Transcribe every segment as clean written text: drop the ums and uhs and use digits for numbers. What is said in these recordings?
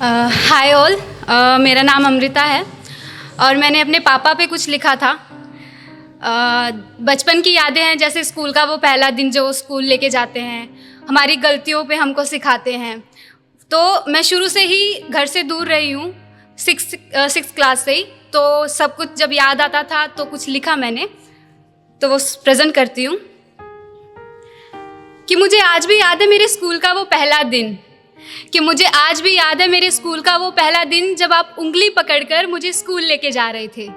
Hi all, मेरा नाम अमृता है और मैंने अपने पापा पे कुछ लिखा था। बचपन की यादें हैं, जैसे स्कूल का वो पहला दिन जो स्कूल लेके जाते हैं, हमारी गलतियों पे हमको सिखाते हैं। तो मैं शुरू से ही घर से दूर रही हूँ, सिक्स क्लास से ही। तो सब कुछ जब याद आता था तो कुछ लिखा मैंने, तो वो प्रेजेंट करती हूँ कि मुझे आज भी याद है मेरे स्कूल का वो पहला दिन, जब आप उंगली पकड़कर मुझे स्कूल लेके जा रहे थे।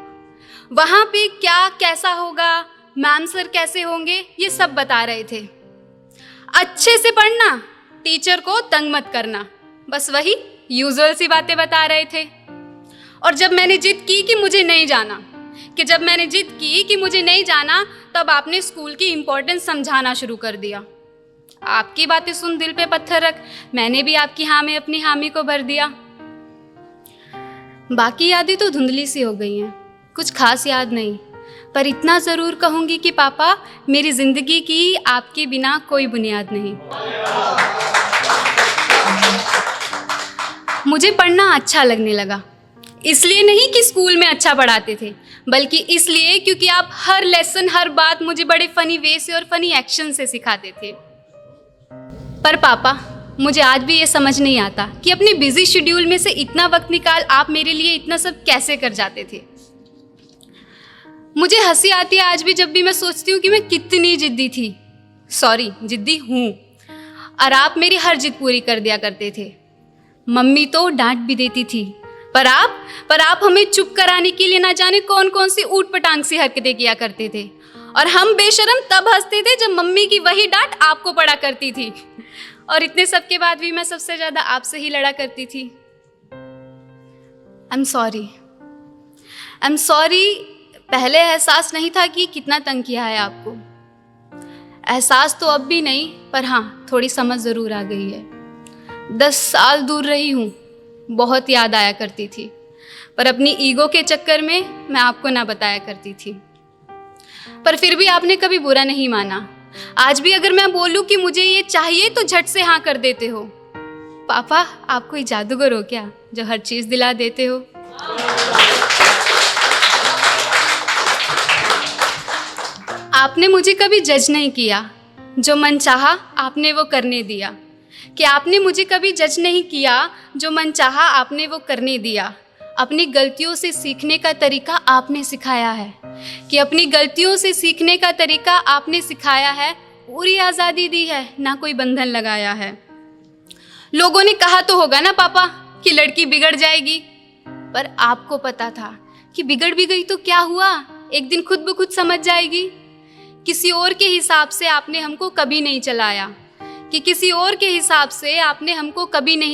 वहाँ पे क्या कैसा होगा, मैम सर कैसे होंगे, ये सब बता रहे थे। अच्छे से पढ़ना, टीचर को तंग मत करना, बस वही यूजुअल सी बातें बता रहे थे। और जब मैंने जिद की कि मुझे नहीं जाना, तब आपने स्कूल की इम्पोर्टेंस समझाना शुरू कर दिया। आपकी बातें सुन दिल पे पत्थर रख मैंने भी आपकी हाँ में अपनी हामी को भर दिया। बाकी यादें तो धुंधली सी हो गई हैं, कुछ खास याद नहीं, पर इतना ज़रूर कहूँगी कि पापा, मेरी ज़िंदगी की आपके बिना कोई बुनियाद नहीं। मुझे पढ़ना अच्छा लगने लगा, इसलिए नहीं कि स्कूल में अच्छा पढ़ाते थे, बल्कि इसलिए क्योंकि आप हर लेसन, हर बात मुझे बड़े फ़नी वे से और फ़नी एक्शन से सिखाते थे। पर पापा, मुझे आज भी ये समझ नहीं आता कि अपने बिजी शेड्यूल में से इतना वक्त निकाल आप मेरे लिए इतना सब कैसे कर जाते थे। मुझे हंसी आती है आज भी जब भी मैं सोचती हूँ कि मैं कितनी जिद्दी हूँ, और आप मेरी हर जिद पूरी कर दिया करते थे। मम्मी तो डांट भी देती थी, पर आप हमें चुप कराने के लिए ना जाने कौन कौन सी ऊट पटांग सी हरकतें किया करते थे, और हम बेशरम तब हंसते थे जब मम्मी की वही डांट आपको पड़ा करती थी। और इतने सब के बाद भी मैं सबसे ज़्यादा आपसे ही लड़ा करती थी। I am sorry. पहले एहसास नहीं था कि कितना तंग किया है आपको। एहसास तो अब भी नहीं, पर हाँ, थोड़ी समझ ज़रूर आ गई है। 10 साल दूर रही हूँ, बहुत याद आया करती थी, पर अपनी ईगो के चक्कर में मैं आपको ना बताया करती थी। पर फिर भी आपने कभी बुरा नहीं माना। आज भी अगर मैं बोलूं कि मुझे ये चाहिए तो झट से हाँ कर देते हो। पापा, आप कोई जादूगर हो क्या जो हर चीज़ दिला देते हो? आपने मुझे कभी जज नहीं किया, जो मन चाहा आपने वो करने दिया। अपनी गलतियों से सीखने का तरीका आपने सिखाया है। पूरी आज़ादी दी है, ना कोई बंधन लगाया है। लोगों ने कहा तो होगा ना पापा कि लड़की बिगड़ जाएगी, पर आपको पता था कि बिगड़ भी गई तो क्या हुआ, एक दिन खुद ब खुद समझ जाएगी। किसी और के हिसाब से आपने हमको कभी नहीं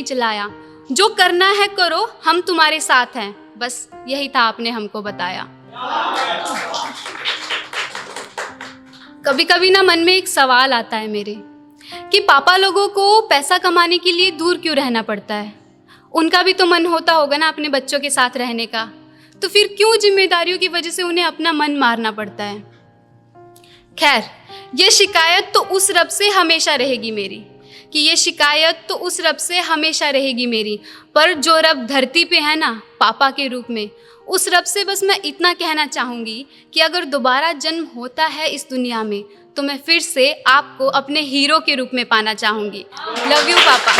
चलाया। जो करना है करो, हम तुम्हारे साथ हैं, बस यही था आपने हमको बताया। कभी कभी ना मन में एक सवाल आता है मेरे कि पापा लोगों को पैसा कमाने के लिए दूर क्यों रहना पड़ता है। उनका भी तो मन होता होगा ना अपने बच्चों के साथ रहने का, तो फिर क्यों जिम्मेदारियों की वजह से उन्हें अपना मन मारना पड़ता है। खैर, ये शिकायत तो उस रब से हमेशा रहेगी मेरी, पर जो रब धरती पे है ना पापा के रूप में, उस रब से बस मैं इतना कहना चाहूँगी कि अगर दोबारा जन्म होता है इस दुनिया में, तो मैं फिर से आपको अपने हीरो के रूप में पाना चाहूँगी। लव यू पापा।